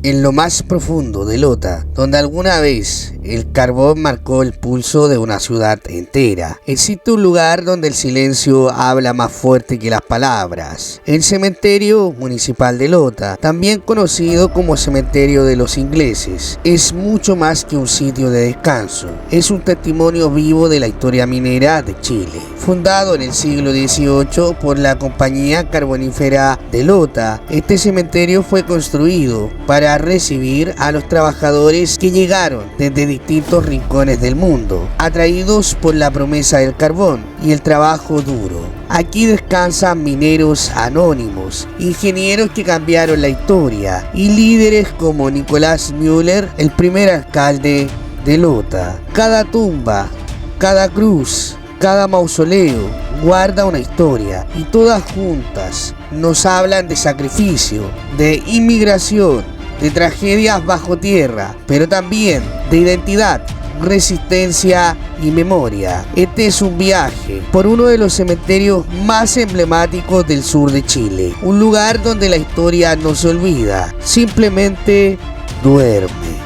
en lo más profundo de Lota, donde alguna vez el carbón marcó el pulso de una ciudad entera. Existe un lugar donde el silencio habla más fuerte que las palabras. El cementerio municipal de Lota, también conocido como cementerio de los ingleses, es mucho más que un sitio de descanso. Es un testimonio vivo de la historia minera de Chile. Fundado en el siglo XVIII por la Compañía Carbonífera de Lota, este cementerio fue construido para recibir a los trabajadores que llegaron desde distintos rincones del mundo, atraídos por la promesa del carbón y el trabajo duro. Aquí descansan mineros anónimos, ingenieros que cambiaron la historia y líderes como Nicolás Müller, el primer alcalde de Lota. Cada tumba, cada cruz, cada mausoleo guarda una historia y todas juntas nos hablan de sacrificio, de inmigración, de tragedias bajo tierra, pero también de identidad, resistencia y memoria. Este es un viaje por uno de los cementerios más emblemáticos del sur de Chile, un lugar donde la historia no se olvida, simplemente duerme.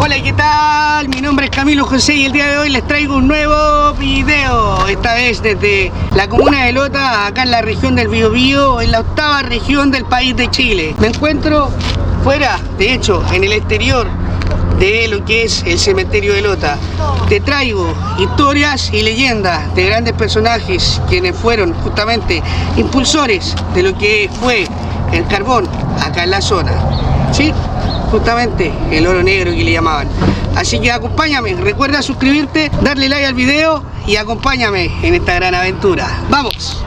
Hola, ¿qué tal? Mi nombre es Camilo José y el día de hoy les traigo un nuevo video. Esta vez desde la comuna de Lota, acá en la región del Biobío, en la octava región del país de Chile. Me encuentro fuera, de hecho, en el exterior de lo que es el cementerio de Lota. Te traigo historias y leyendas de grandes personajes quienes fueron justamente impulsores de lo que fue el carbón acá en la zona. ¿Sí? Justamente el oro negro que le llamaban. Así que acompáñame, recuerda suscribirte, darle like al video y acompáñame en esta gran aventura. ¡Vamos!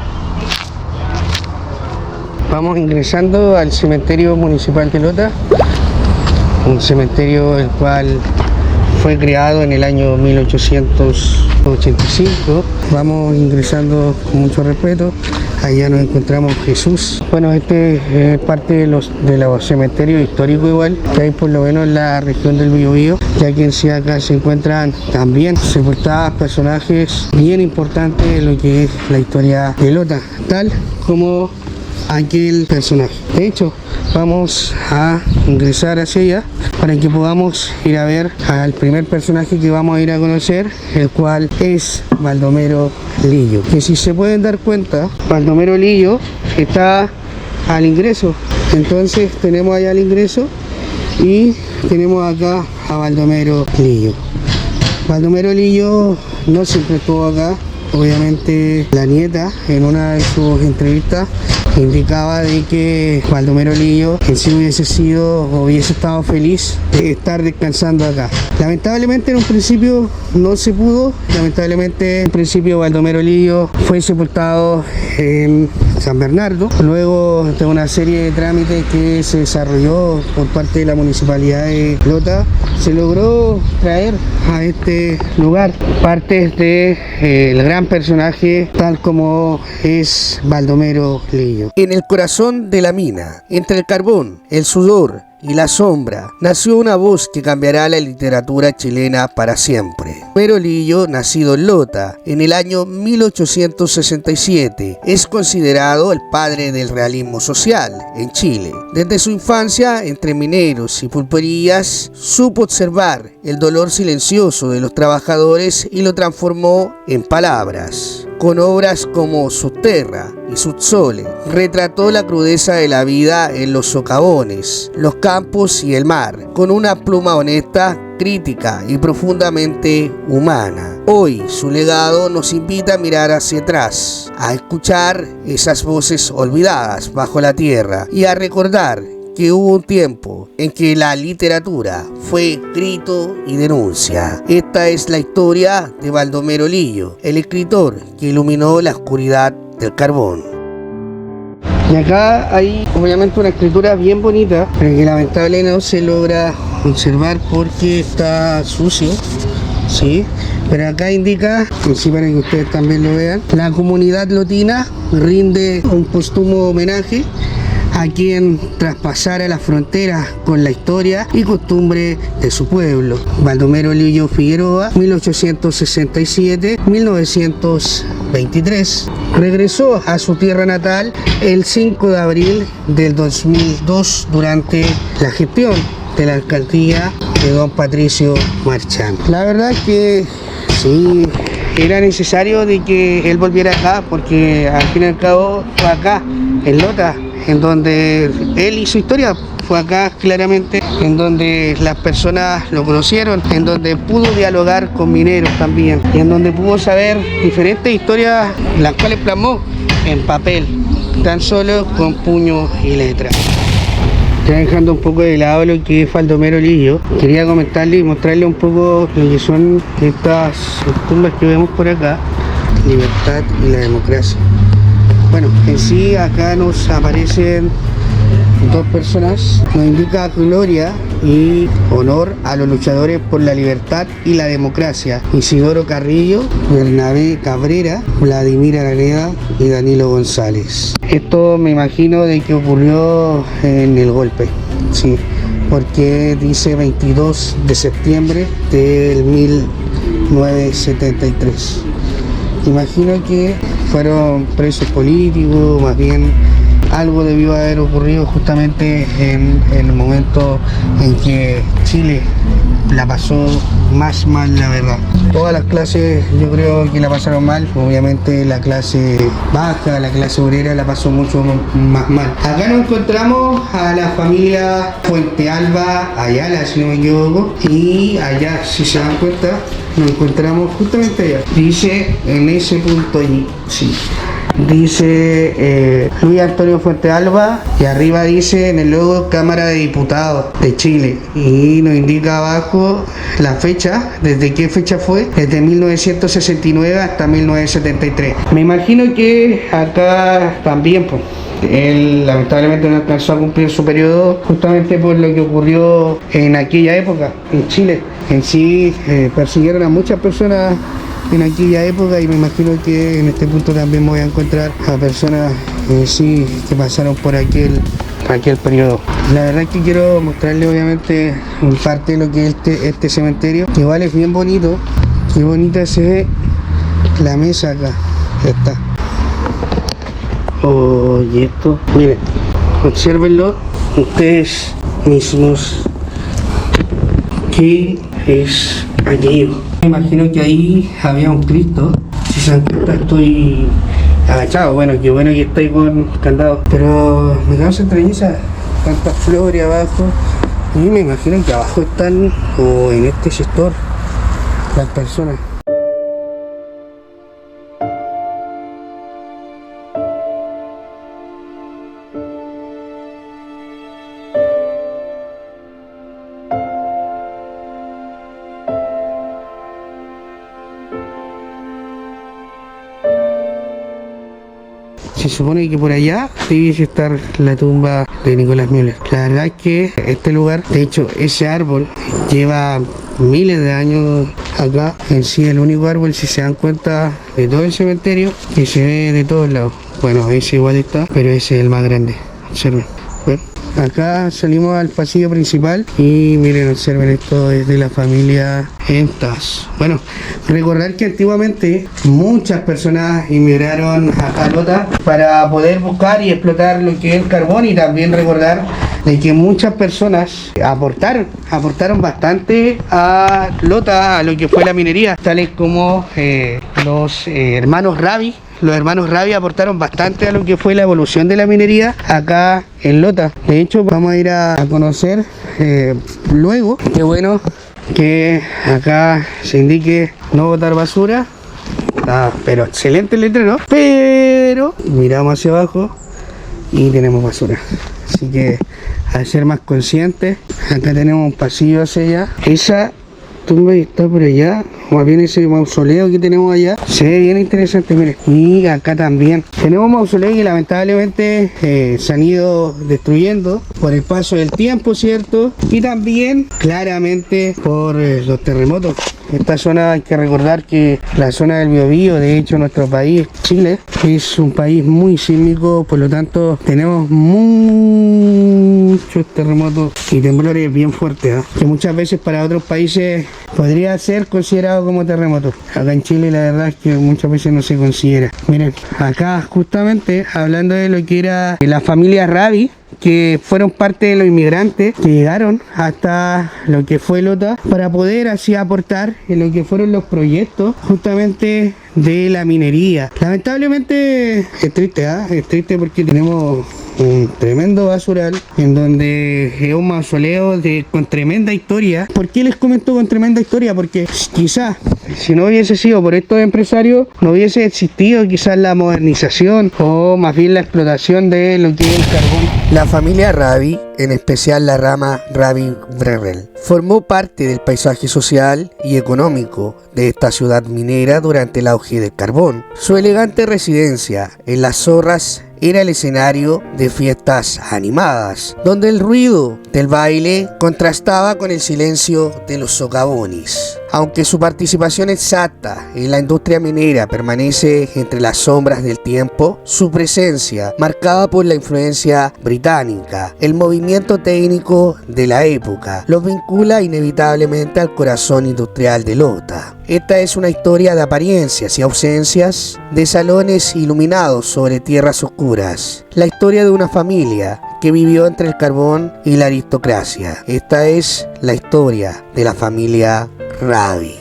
Vamos ingresando al cementerio municipal de Lota, un cementerio el cual fue creado en el año 1885. Vamos ingresando con mucho respeto. Allá nos encontramos Jesús. Bueno, este es parte de los cementerios históricos igual, que hay por lo menos en la región del Biobío, ya que en sí acá se encuentran también sepultadas personajes bien importantes en lo que es la historia de Lota, tal como aquel personaje. De hecho, vamos a ingresar hacia allá para que podamos ir a ver al primer personaje que vamos a ir a conocer, el cual es Baldomero Lillo. Que si se pueden dar cuenta, Baldomero Lillo está al ingreso. Entonces tenemos allá el ingreso y tenemos acá a Baldomero Lillo. Baldomero Lillo no siempre estuvo acá. Obviamente la nieta en una de sus entrevistas indicaba de que Baldomero Lillo en sí hubiese estado feliz de estar descansando acá. Lamentablemente en un principio no se pudo. Lamentablemente en principio Baldomero Lillo fue sepultado en San Bernardo. Luego de una serie de trámites que se desarrolló por parte de la municipalidad de Lota, se logró traer a este lugar partes de el gran personaje tal como es Baldomero Lillo. En el corazón de la mina, entre el carbón, el sudor y la sombra, nació una voz que cambiará la literatura chilena para siempre. Baldomero Lillo, nacido en Lota en el año 1867, es considerado el padre del realismo social en Chile. Desde su infancia, entre mineros y pulperías, supo observar el dolor silencioso de los trabajadores y lo transformó en palabras. Con obras como Subterra y Subsole, retrató la crudeza de la vida en los socavones, los campos y el mar, con una pluma honesta, crítica y profundamente humana. Hoy su legado nos invita a mirar hacia atrás, a escuchar esas voces olvidadas bajo la tierra y a recordar que hubo un tiempo en que la literatura fue grito y denuncia. Esta es la historia de Baldomero Lillo, el escritor que iluminó la oscuridad del carbón. Y acá hay obviamente una escritura bien bonita, pero que lamentablemente no se logra observar porque está sucio, ¿sí? Pero acá indica, y sí, para que ustedes también lo vean, la comunidad lotina rinde un póstumo homenaje a quien traspasara las fronteras con la historia y costumbre de su pueblo. Baldomero Lillo Figueroa, 1867-1923. Regresó a su tierra natal el 5 de abril del 2002 durante la gestión de la alcaldía de don Patricio Marchán. La verdad es que sí, era necesario de que él volviera acá, porque al fin y al cabo fue acá, en Lota, en donde él hizo historia. Fue acá claramente en donde las personas lo conocieron, en donde pudo dialogar con mineros también, y en donde pudo saber diferentes historias, las cuales plasmó en papel, tan solo con puño y letra. Ya dejando un poco de lado lo que es Baldomero Lillo, quería comentarle y mostrarle un poco lo que son estas tumbas que vemos por acá: libertad y la democracia. Bueno, en sí acá nos aparecen dos personas, nos indica gloria y honor a los luchadores por la libertad y la democracia: Isidoro Carrillo, Bernabé Cabrera, Vladimir Araneda y Danilo González. Esto me imagino de que ocurrió en el golpe, sí, porque dice 22 de septiembre del 1973. Imagino que fueron presos políticos, más bien algo debió haber ocurrido justamente en el momento en que Chile la pasó más mal, la verdad. Todas las clases yo creo que la pasaron mal, obviamente la clase baja, la clase obrera la pasó mucho más mal. Acá nos encontramos a la familia Fuente Alba Ayala, si no me equivoco, y allá, si se dan cuenta, nos encontramos justamente allá. Dice en ese punto allí, sí. Dice Luis Antonio Fuente Alba, y arriba dice en el logo Cámara de Diputados de Chile, y nos indica abajo la fecha, desde qué fecha fue, desde 1969 hasta 1973. Me imagino que acá también pues, él lamentablemente no alcanzó a cumplir su periodo justamente por lo que ocurrió en aquella época en Chile. En sí persiguieron a muchas personas en aquella época, y me imagino que en este punto también me voy a encontrar a personas sí que pasaron por aquel periodo. La verdad es que quiero mostrarles obviamente parte de lo que es este cementerio, que igual es bien bonito. Qué bonita se ve la mesa acá. Está. Oh, y esto, miren, obsérvenlo ustedes mismos. ¿Qué es aquello? Me imagino que ahí había un Cristo. Si se dan cuenta, estoy agachado. Bueno, qué bueno que estoy con candado, pero me causa extrañeza tantas flores abajo. Y me imagino que abajo están, o en este sector, las personas. Se supone que por allá debiese estar la tumba de Nicolás Müller. La verdad es que este lugar, de hecho ese árbol lleva miles de años acá. En sí el único árbol, si se dan cuenta, de todo el cementerio, que se ve de todos lados. Bueno, ese igual está, pero ese es el más grande. Observen. Bueno, acá salimos al pasillo principal y miren, observen, esto es de la familia Entas. Bueno, recordar que antiguamente muchas personas inmigraron a Lota para poder buscar y explotar lo que es el carbón, y también recordar de que muchas personas aportaron bastante a Lota, a lo que fue la minería, tales como los hermanos Rabi. Los hermanos Rabi aportaron bastante a lo que fue la evolución de la minería acá en Lota. De hecho, vamos a ir a conocer luego. Qué bueno que acá se indique no botar basura. Pero excelente el letrero. Pero miramos hacia abajo y tenemos basura. Así que al ser más conscientes, acá tenemos un pasillo hacia allá. Esa tumba está por allá, o más bien ese mausoleo que tenemos allá, se ve bien interesante, miren. Y acá también tenemos mausoleos que lamentablemente se han ido destruyendo por el paso del tiempo, ¿cierto? Y también claramente por los terremotos. Esta zona hay que recordar que la zona del Biobío, de hecho nuestro país, Chile, es un país muy sísmico, por lo tanto tenemos muchos terremotos y temblores bien fuertes, que muchas veces para otros países podría ser considerado como terremoto. Acá en Chile la verdad es que muchas veces no se considera. Miren, acá justamente hablando de lo que era la familia Rabi, que fueron parte de los inmigrantes que llegaron hasta lo que fue Lota para poder así aportar en lo que fueron los proyectos justamente de la minería. Lamentablemente es triste, es triste porque tenemos un tremendo basural en donde es un mausoleo con tremenda historia. ¿Por qué les comento con tremenda historia? Porque quizás si no hubiese sido por estos empresarios no hubiese existido quizás la modernización o más bien la explotación de lo que es el carbón. La familia Rabi, en especial la rama Rabi Brerel, formó parte del paisaje social y económico de esta ciudad minera durante el auge del carbón. Su elegante residencia en Las Zorras era el escenario de fiestas animadas, donde el ruido del baile contrastaba con el silencio de los socavones. Aunque su participación exacta en la industria minera permanece entre las sombras del tiempo, su presencia, marcada por la influencia británica, el movimiento técnico de la época, los vincula inevitablemente al corazón industrial de Lota. Esta es una historia de apariencias y ausencias, de salones iluminados sobre tierras oscuras, la historia de una familia que vivió entre el carbón y la aristocracia. Esta es la historia de la familia Rabi.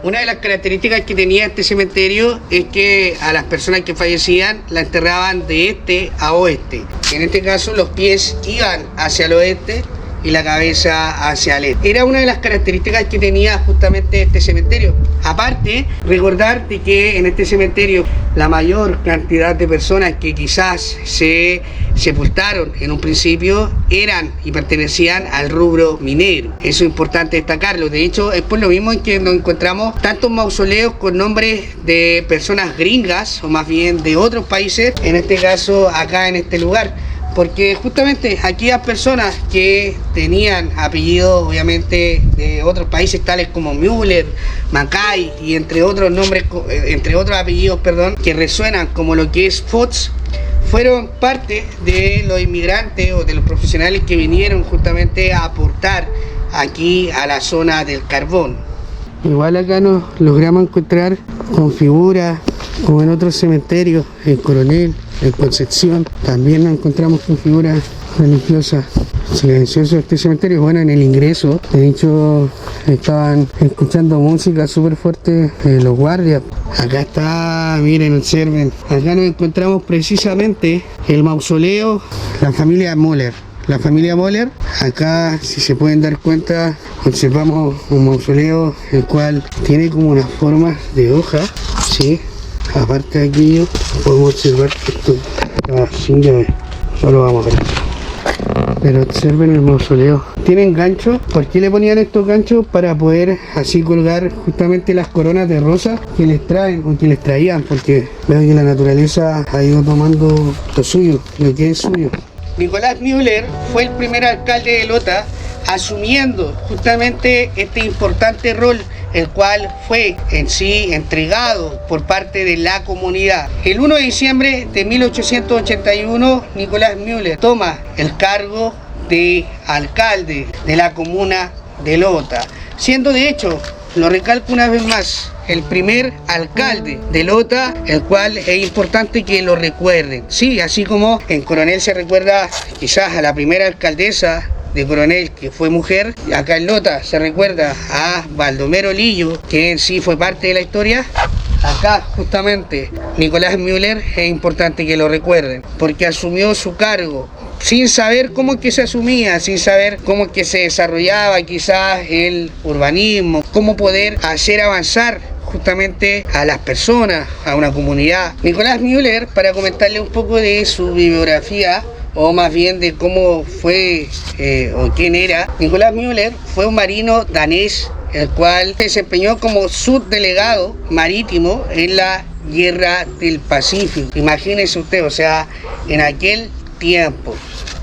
Una de las características que tenía este cementerio es que a las personas que fallecían la enterraban de este a oeste. En este caso los pies iban hacia el oeste y la cabeza hacia el este. Era una de las características que tenía justamente este cementerio. Aparte, recordarte que en este cementerio la mayor cantidad de personas que quizás se sepultaron en un principio eran y pertenecían al rubro minero. Eso es importante destacarlo. De hecho, es por lo mismo en que nos encontramos tantos mausoleos con nombres de personas gringas o más bien de otros países, en este caso acá en este lugar. Porque justamente aquellas personas que tenían apellidos obviamente de otros países tales como Müller, Mackay y entre otros nombres, entre otros apellidos, que resuenan como lo que es Fox, fueron parte de los inmigrantes o de los profesionales que vinieron justamente a aportar aquí a la zona del carbón. Igual acá nos logramos encontrar con figuras como en otros cementerios, en Coronel, en Concepción, también nos encontramos con figuras religiosas. Silencioso este cementerio. Bueno, en el ingreso, de hecho, estaban escuchando música súper fuerte los guardias. Acá está, miren, observen. Acá nos encontramos precisamente el mausoleo, la familia Moller. La familia Moller, acá si se pueden dar cuenta, observamos un mausoleo el cual tiene como unas formas de hoja, ¿sí? Aparte de aquello, podemos observar que esto está sin llave, solo vamos a ver. Pero observen el mausoleo. Tienen ganchos. ¿Por qué le ponían estos ganchos? Para poder así colgar justamente las coronas de rosas que les traen o que les traían, porque veo que la naturaleza ha ido tomando lo suyo, lo que es suyo. Nicolás Müller fue el primer alcalde de Lota, asumiendo justamente este importante rol, el cual fue en sí entregado por parte de la comunidad. El 1 de diciembre de 1881, Nicolás Müller toma el cargo de alcalde de la comuna de Lota, siendo de hecho, lo recalco una vez más, el primer alcalde de Lota, el cual es importante que lo recuerden. Sí, así como en Coronel se recuerda quizás a la primera alcaldesa de Coronel, que fue mujer, acá en Lota se recuerda a Baldomero Lillo, que en sí fue parte de la historia. Acá justamente Nicolás Müller es importante que lo recuerden, porque asumió su cargo sin saber cómo es que se asumía, sin saber cómo es que se desarrollaba quizás el urbanismo, cómo poder hacer avanzar justamente a las personas, a una comunidad. Nicolás Müller, para comentarle un poco de su bibliografía, o más bien de cómo fue o quién era, Nicolás Müller fue un marino danés, el cual se desempeñó como subdelegado marítimo en la Guerra del Pacífico. Imagínense usted, o sea, en aquel tiempo.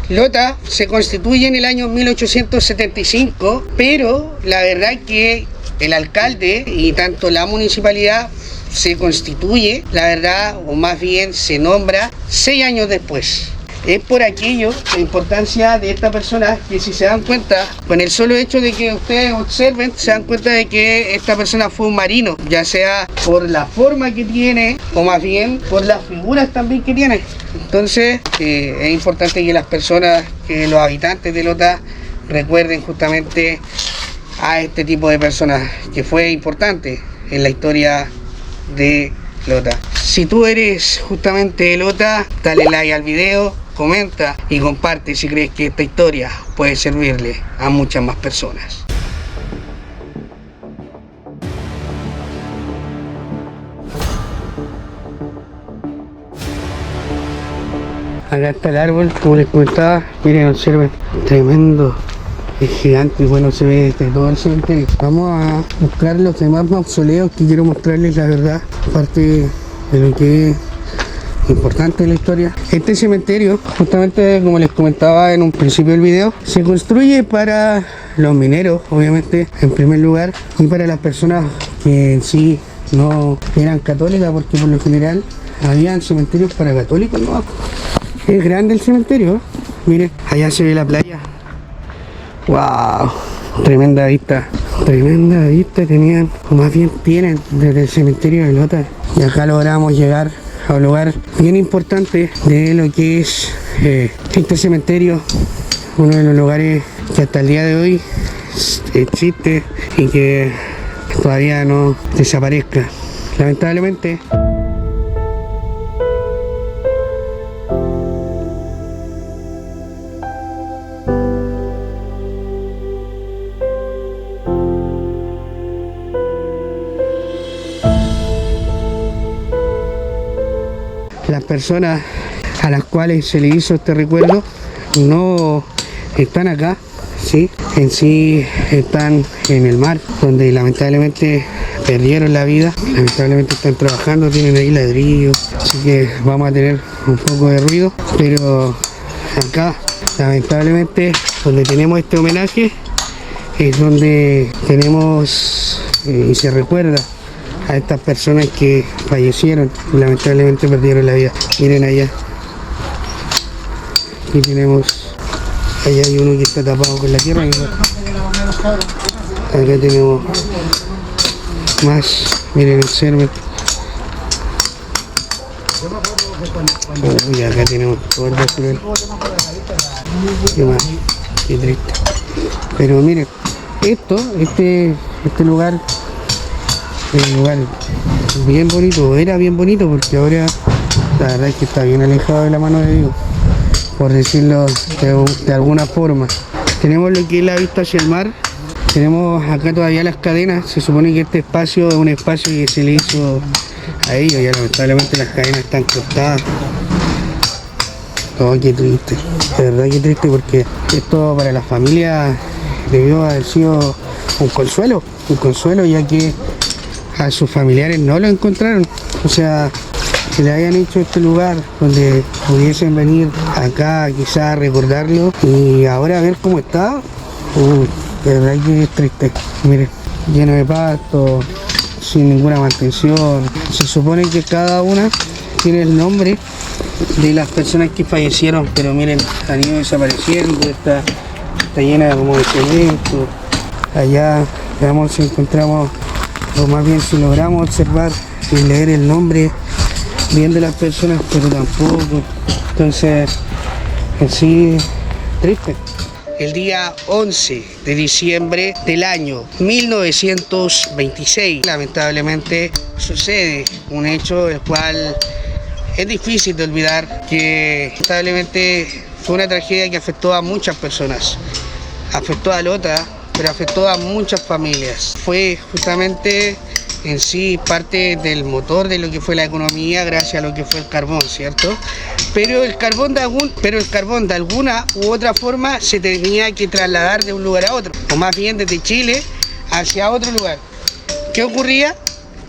Lota se constituye en el año 1875, pero la verdad que el alcalde y tanto la municipalidad se constituye, la verdad, o más bien se nombra 6 años después. Es por aquello la importancia de esta persona, que si se dan cuenta, con el solo hecho de que ustedes observen, se dan cuenta de que esta persona fue un marino, ya sea por la forma que tiene o más bien por las figuras también que tiene. Entonces es importante que las personas, que los habitantes de Lota recuerden justamente a este tipo de personas que fue importante en la historia de Lota. Si tú eres justamente de Lota, dale like al video, comenta y comparte si crees que esta historia puede servirle a muchas más personas. Acá está el árbol, como les comentaba, miren, observen, tremendo, es gigante y bueno, se ve desde todo el cementerio. Vamos a buscar los demás mausoleos que quiero mostrarles, la verdad, aparte de lo que es importante en la historia. Este cementerio, justamente como les comentaba en un principio del video, se construye para los mineros, obviamente, en primer lugar, y para las personas que en sí no eran católicas, porque por lo general habían cementerios para católicos, ¿no? Es grande el cementerio, ¿eh? Miren, allá se ve la playa. ¡Wow! Tremenda vista tenían, o más bien tienen, desde el cementerio de Lota. Y acá logramos llegar a un lugar bien importante de lo que es este cementerio, uno de los lugares que hasta el día de hoy existe y que todavía no desaparezca, lamentablemente. Las personas a las cuales se le hizo este recuerdo no están acá, ¿sí? En sí están en el mar, donde lamentablemente perdieron la vida, lamentablemente están trabajando, tienen ahí ladrillos, así que vamos a tener un poco de ruido, pero acá lamentablemente donde tenemos este homenaje es donde tenemos y se recuerda a estas personas que fallecieron y lamentablemente perdieron la vida. Miren allá, aquí tenemos, allá hay uno que está tapado con la tierra, acá tenemos más, miren, observen, y acá tenemos todo el basurero. Qué más, qué triste, pero miren, este lugar es un lugar bien bonito, era bien bonito, porque ahora la verdad es que está bien alejado de la mano de Dios, por decirlo de alguna forma. Tenemos lo que es la vista hacia el mar, tenemos acá todavía las cadenas, se supone que este espacio es un espacio que se le hizo a ellos, ya lamentablemente las cadenas están cortadas. Oh, qué triste, de verdad que triste, porque esto para la familia debió haber sido un consuelo, ya que a sus familiares no lo encontraron, o sea, que le hayan hecho este lugar donde pudiesen venir acá quizás a recordarlo y ahora a ver cómo está. De verdad que es triste, miren, lleno de pasto, sin ninguna mantención. Se supone que cada una tiene el nombre de las personas que fallecieron, pero miren, han ido desapareciendo, está llena como de cemento. Allá veamos si encontramos, o más bien si logramos observar y leer el nombre bien de las personas, pero tampoco. Entonces, en sí, triste. El día 11 de diciembre del año 1926, lamentablemente sucede un hecho el cual es difícil de olvidar, que lamentablemente fue una tragedia que afectó a muchas personas. Afectó a Lota, pero afectó a muchas familias. Fue justamente en sí parte del motor de lo que fue la economía gracias a lo que fue el carbón, ¿cierto? Pero el carbón de alguna u otra forma se tenía que trasladar de un lugar a otro, o más bien desde Chile hacia otro lugar. ¿Qué ocurría?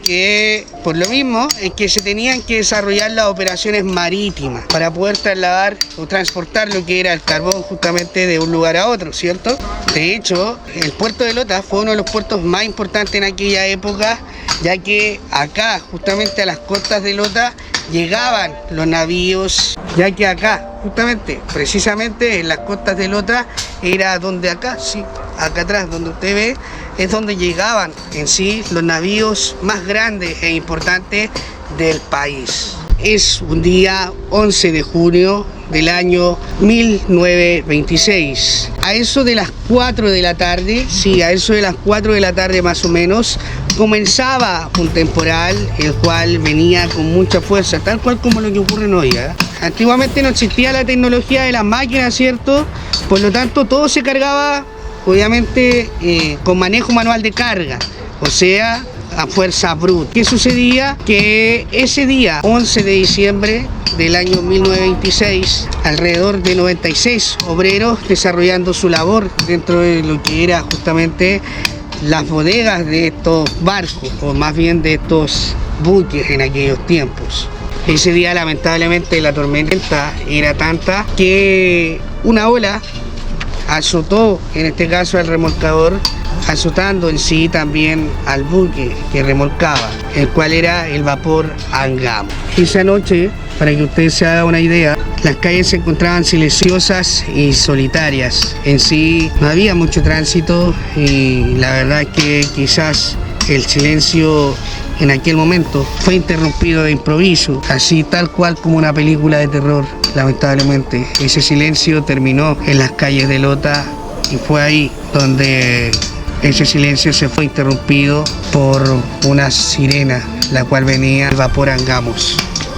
que por lo mismo es que se tenían que desarrollar las operaciones marítimas para poder trasladar o transportar lo que era el carbón justamente de un lugar a otro, ¿cierto? De hecho, el puerto de Lota fue uno de los puertos más importantes en aquella época, ya que acá, justamente a las costas de Lota, llegaban los navíos, ya que acá, justamente, precisamente en las costas de Lota, era donde acá, sí, acá atrás, donde usted ve, es donde llegaban en sí los navíos más grandes e importantes del país. Es un día 11 de junio del año 1926. A eso de las 4 de la tarde, sí, a eso de las 4 de la tarde más o menos, comenzaba un temporal, el cual venía con mucha fuerza, tal cual como lo que ocurre hoy, ¿eh? Antiguamente no existía la tecnología de las máquinas, ¿cierto? Por lo tanto, todo se cargaba, obviamente, con manejo manual de carga, o sea, a fuerza bruta. ¿Qué sucedía? Que ese día, 11 de diciembre del año 1926, alrededor de 96 obreros desarrollando su labor dentro de lo que era justamente las bodegas de estos barcos, o más bien de estos buques en aquellos tiempos. Ese día, lamentablemente, la tormenta era tanta que una ola azotó, en este caso, al remolcador, azotando en sí también al buque que remolcaba, el cual era el vapor Angamo. Esa noche, para que ustedes se hagan una idea, las calles se encontraban silenciosas y solitarias. En sí no había mucho tránsito y la verdad es que quizás el silencio en aquel momento fue interrumpido de improviso, así tal cual como una película de terror. Lamentablemente, ese silencio terminó en las calles de Lota y fue ahí donde ese silencio se fue interrumpido por una sirena, la cual venía el vapor Angamos,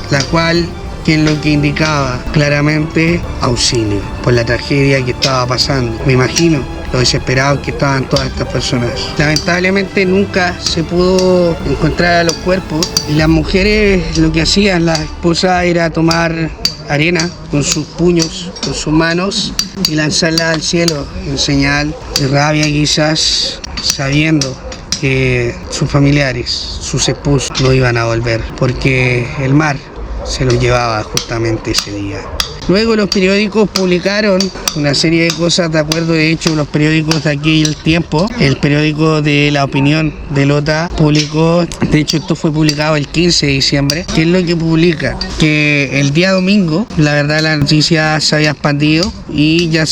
la cual que es lo que indicaba claramente auxilio por la tragedia que estaba pasando. Me imagino lo desesperados que estaban todas estas personas. Lamentablemente nunca se pudo encontrar a los cuerpos y las mujeres lo que hacían, las esposas, era tomar arena con sus puños, con sus manos y lanzarla al cielo en señal de rabia, quizás sabiendo que sus familiares, sus esposos no iban a volver porque el mar se los llevaba justamente ese día. Luego los periódicos publicaron una serie de cosas, de acuerdo, de hecho los periódicos de aquel tiempo, el periódico de La Opinión de Lota publicó, de hecho esto fue publicado el 15 de diciembre, que es lo que publica, que el día domingo, la verdad la noticia se había expandido y ya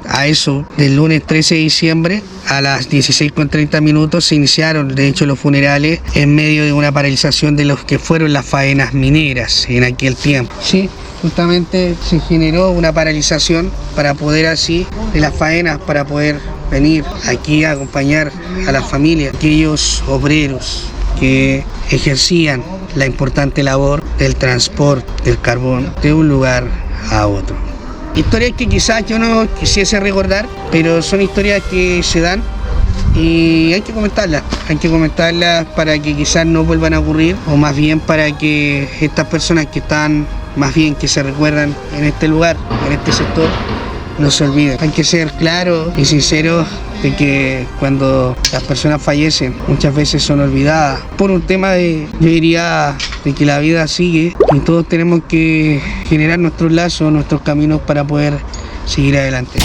a eso del lunes 13 de diciembre a las 16:30 se iniciaron, de hecho, los funerales en medio de una paralización de los que fueron las faenas mineras en aquel tiempo. Sí, justamente se generó una paralización para poder así, de las faenas, para poder venir aquí a acompañar a las familias, aquellos obreros que ejercían la importante labor del transporte del carbón de un lugar a otro. Historias que quizás yo no quisiese recordar, pero son historias que se dan y hay que comentarlas para que quizás no vuelvan a ocurrir, o más bien para que estas personas que están, más bien que se recuerdan en este lugar, en este sector, no se olviden. Hay que ser claros y sinceros de que cuando las personas fallecen muchas veces son olvidadas por un tema de, yo diría, de que la vida sigue y todos tenemos que generar nuestros lazos, nuestros caminos para poder seguir adelante.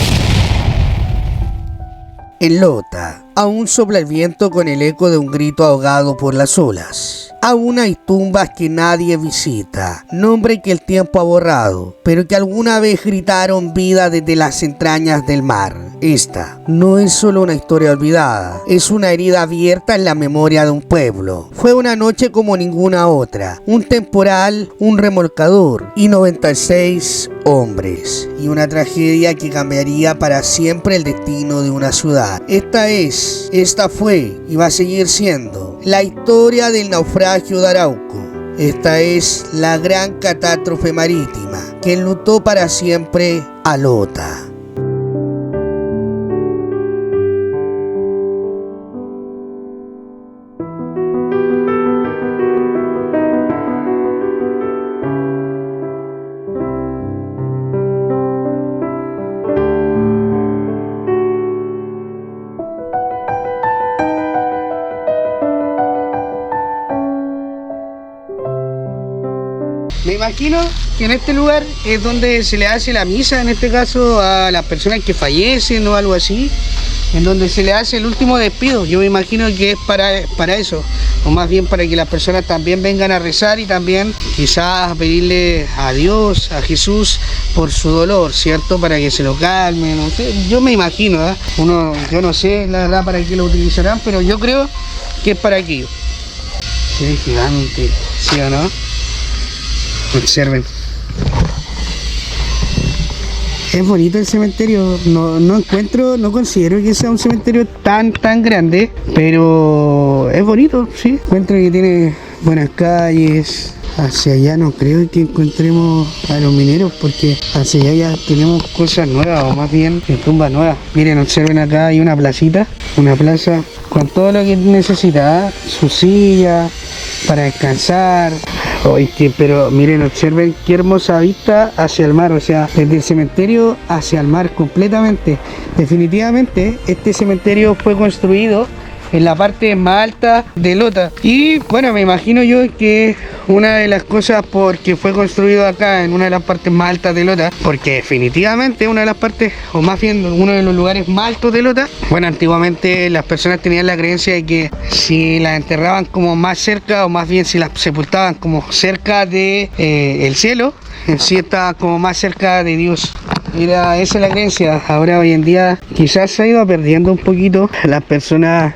En Lota, aún sopla el viento con el eco de un grito ahogado por las olas. Aún hay tumbas que nadie visita, nombre que el tiempo ha borrado, pero que alguna vez gritaron vida desde las entrañas del mar. Esta no es solo una historia olvidada, es una herida abierta en la memoria de un pueblo. Fue una noche como ninguna otra, un temporal, un remolcador y 96 hombres, y una tragedia que cambiaría para siempre el destino de una ciudad. Esta fue y va a seguir siendo la historia del naufragio de Arauco. Esta es la gran catástrofe marítima que enlutó para siempre a Lota. imagino que en este lugar es donde se le hace la misa, en este caso a las personas que fallecen o algo así, en donde se le hace el último despido. Yo me imagino que es para eso, o más bien para que las personas también vengan a rezar y también quizás pedirle a Dios, a Jesús, por su dolor, ¿cierto? Para que se lo calme, no sé. Yo me imagino, yo no sé la verdad para qué lo utilizarán, pero yo creo que es para aquello. Es gigante, ¿sí o no? Observen. Es bonito el cementerio, no considero que sea un cementerio tan grande, pero es bonito, sí. Encuentro que tiene buenas calles. Hacia allá no creo que encontremos a los mineros, porque hacia allá ya tenemos cosas nuevas, o más bien tumbas nuevas. Miren, observen acá, hay una placita, una plaza con todo lo que necesita, su silla para descansar. Pero miren, observen qué hermosa vista hacia el mar, o sea, desde el cementerio hacia el mar completamente. Definitivamente este cementerio fue construido en la parte más alta de Lota, y bueno, me imagino yo que una de las cosas porque fue construido acá en una de las partes más altas de Lota, porque definitivamente una de las partes, o más bien uno de los lugares más altos de Lota. Bueno, antiguamente las personas tenían la creencia de que si las enterraban como más cerca, o más bien si las sepultaban como cerca de el cielo, en sí estaba como más cerca de Dios. Esa es la creencia. Ahora hoy en día quizás se ha ido perdiendo un poquito. Las personas,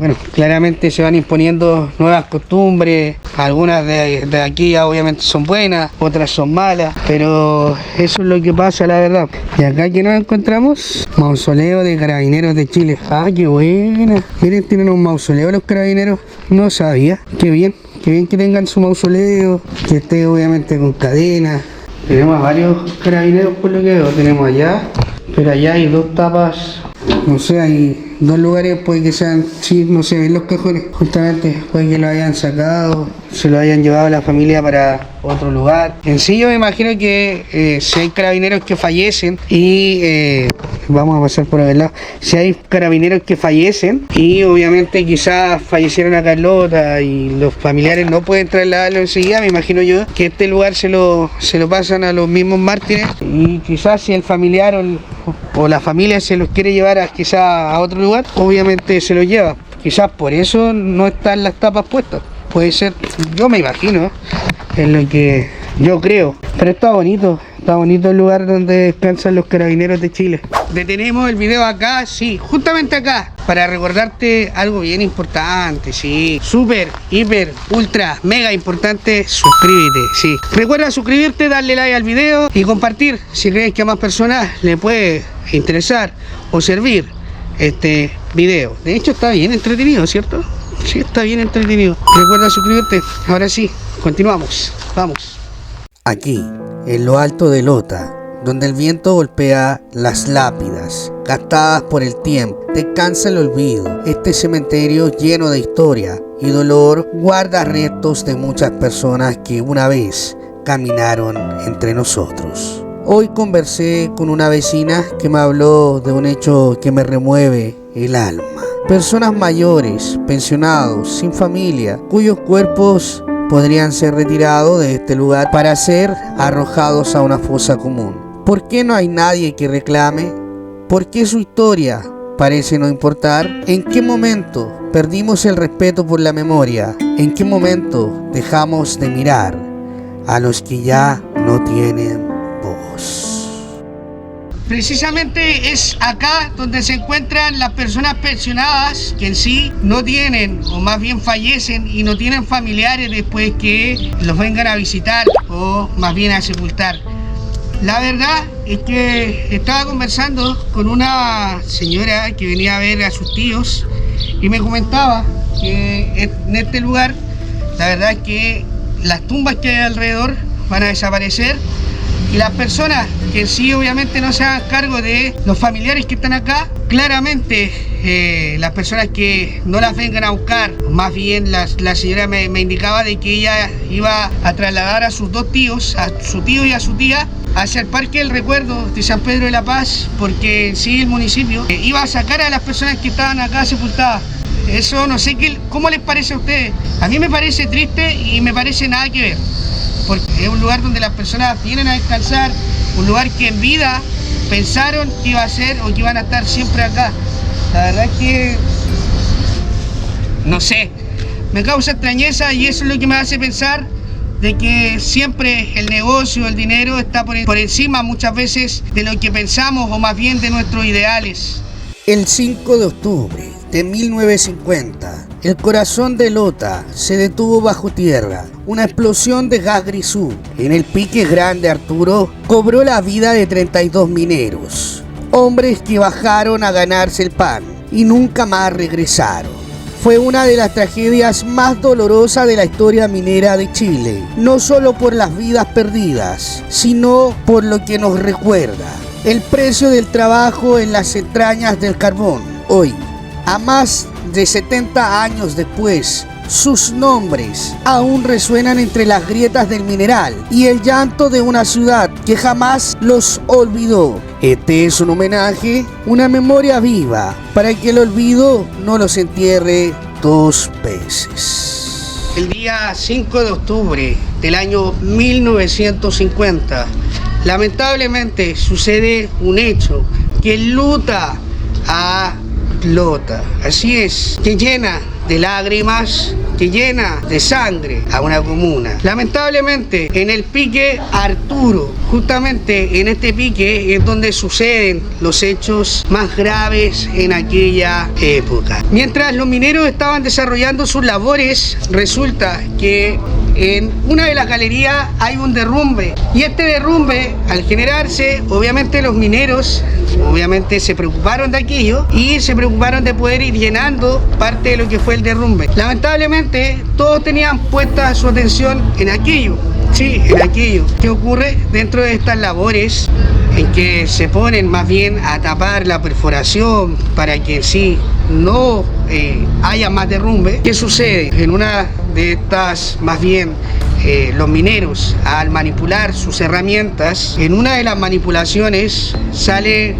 bueno, claramente se van imponiendo nuevas costumbres. Algunas de aquí obviamente son buenas, otras son malas, pero eso es lo que pasa, la verdad. Y acá que nos encontramos, mausoleo de Carabineros de Chile. Ah, qué buena. Miren, tienen un mausoleo los carabineros. No sabía. Qué bien que tengan su mausoleo, que esté obviamente con cadenas. Tenemos varios carabineros por lo que veo, tenemos allá, pero allá hay dos tapas, no sé, hay dos lugares, puede que sean, sí, no se ven los cajones, justamente, puede que lo hayan sacado, se lo hayan llevado a la familia para otro lugar. En sí yo me imagino que si hay carabineros que fallecen y vamos a pasar por el lado, si hay carabineros que fallecen y obviamente quizás fallecieron acá en Lota y los familiares no pueden trasladarlo enseguida, me imagino yo que este lugar se lo pasan a los mismos mártires, y quizás si el familiar o la familia se los quiere llevar quizás a otro lugar, obviamente se los lleva. Quizás por eso no están las tapas puestas. Puede ser, yo me imagino, es lo que yo creo. Pero está bonito el lugar donde descansan los carabineros de Chile. Detenemos el video acá, sí, justamente acá, para recordarte algo bien importante, sí. Súper, hiper, ultra, mega importante, suscríbete, sí. Recuerda suscribirte, darle like al video y compartir si crees que a más personas le puede interesar o servir este video. De hecho está bien entretenido, ¿cierto? Sí, está bien entretenido. Recuerda suscribirte. Ahora sí, continuamos. Vamos. Aquí, en lo alto de Lota, donde el viento golpea las lápidas, gastadas por el tiempo, descansa el olvido. Este cementerio lleno de historia y dolor guarda restos de muchas personas que una vez caminaron entre nosotros. Hoy conversé con una vecina que me habló de un hecho que me remueve el alma. Personas mayores, pensionados, sin familia, cuyos cuerpos podrían ser retirados de este lugar para ser arrojados a una fosa común. ¿Por qué no hay nadie que reclame? ¿Por qué su historia parece no importar? ¿En qué momento perdimos el respeto por la memoria? ¿En qué momento dejamos de mirar a los que ya no tienen voz? Precisamente es acá donde se encuentran las personas pensionadas que en sí no tienen, o más bien fallecen y no tienen familiares después que los vengan a visitar o más bien a sepultar. La verdad es que estaba conversando con una señora que venía a ver a sus tíos y me comentaba que en este lugar la verdad es que las tumbas que hay alrededor van a desaparecer. Y las personas que en sí obviamente no se hagan cargo de los familiares que están acá, claramente las personas que no las vengan a buscar, más bien la señora me indicaba de que ella iba a trasladar a sus dos tíos, a su tío y a su tía, hacia el Parque del Recuerdo de San Pedro de la Paz, porque en sí el municipio iba a sacar a las personas que estaban acá sepultadas. Eso no sé cómo les parece a ustedes. A mí me parece triste y me parece nada que ver. porque es un lugar donde las personas vienen a descansar, un lugar que en vida pensaron que iba a ser o que iban a estar siempre acá. La verdad es que, no sé, me causa extrañeza y eso es lo que me hace pensar de que siempre el negocio, el dinero está por encima muchas veces de lo que pensamos o más bien de nuestros ideales. El 5 de octubre de 1950, el corazón de Lota se detuvo bajo tierra. Una explosión de gas grisú en el pique Grande Arturo cobró la vida de 32 mineros, hombres que bajaron a ganarse el pan y nunca más regresaron. Fue una de las tragedias más dolorosas de la historia minera de Chile, no solo por las vidas perdidas, sino por lo que nos recuerda: el precio del trabajo en las entrañas del carbón. Hoy, a más de 70 años después, sus nombres aún resuenan entre las grietas del mineral y el llanto de una ciudad que jamás los olvidó. Este es un homenaje, una memoria viva, para que el olvido no los entierre dos veces. El día 5 de octubre del año 1950, lamentablemente sucede un hecho que enluta a Lota. Así es, que llena de lágrimas, que llena de sangre a una comuna. Lamentablemente, en el pique Arturo, justamente en este pique es donde suceden los hechos más graves en aquella época. Mientras los mineros estaban desarrollando sus labores, resulta que en una de las galerías hay un derrumbe, y este derrumbe, al generarse, obviamente los mineros se preocuparon de aquello y se preocuparon de poder ir llenando parte de lo que fue el derrumbe. Lamentablemente todos tenían puesta su atención en aquello, en aquello que ocurre dentro de estas labores, en que se ponen más bien a tapar la perforación para que no haya más derrumbe. ¿Qué sucede? En una de estas, más bien, los mineros, al manipular sus herramientas, en una de las manipulaciones sale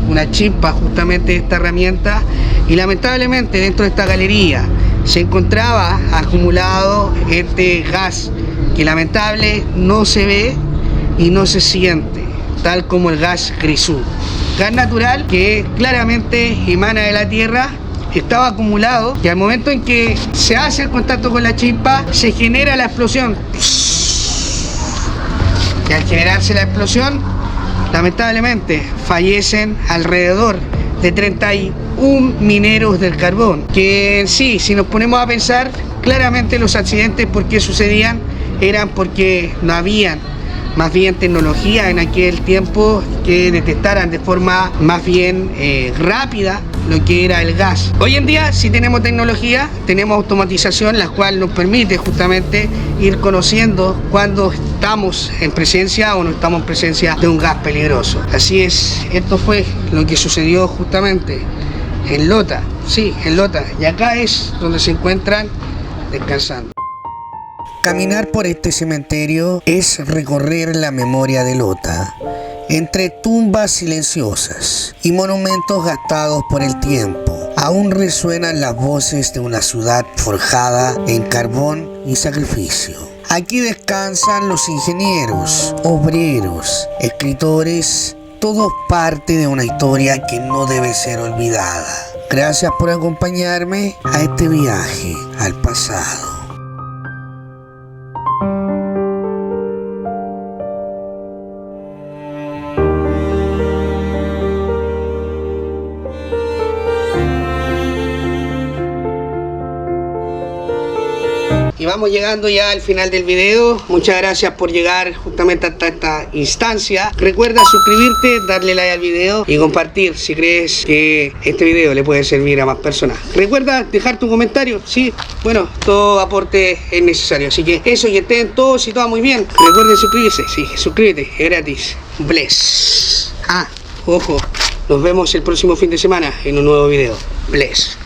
una chispa justamente de esta herramienta, y lamentablemente dentro de esta galería se encontraba acumulado este gas que lamentable no se ve y no se siente, tal como el gas grisú. Gas natural que claramente emana de la tierra, estaba acumulado, y al momento en que se hace el contacto con la chispa se genera la explosión, y al generarse la explosión lamentablemente fallecen alrededor de 31 mineros del carbón, que en sí, si nos ponemos a pensar, claramente los accidentes por qué sucedían eran porque no habían más bien tecnología en aquel tiempo que detectaran de forma más bien rápida lo que era el gas. Hoy en día sí tenemos tecnología, tenemos automatización, la cual nos permite justamente ir conociendo cuando estamos en presencia o no estamos en presencia de un gas peligroso. Así es, esto fue lo que sucedió justamente en Lota, en Lota, y acá es donde se encuentran descansando. Caminar por este cementerio es recorrer la memoria de Lota, entre tumbas silenciosas y monumentos gastados por el tiempo. Aún resuenan las voces de una ciudad forjada en carbón y sacrificio. Aquí descansan los ingenieros, obreros, escritores, todos parte de una historia que no debe ser olvidada. Gracias por acompañarme a este viaje al pasado. Y vamos llegando ya al final del video. Muchas gracias por llegar justamente hasta esta instancia. Recuerda suscribirte, darle like al video y compartir si crees que este video le puede servir a más personas. Recuerda dejar tu comentario, bueno, todo aporte es necesario. Así que eso, y estén todos y todas muy bien. Recuerden suscribirse, suscríbete, es gratis. Bless. Ojo, nos vemos el próximo fin de semana en un nuevo video. Bless.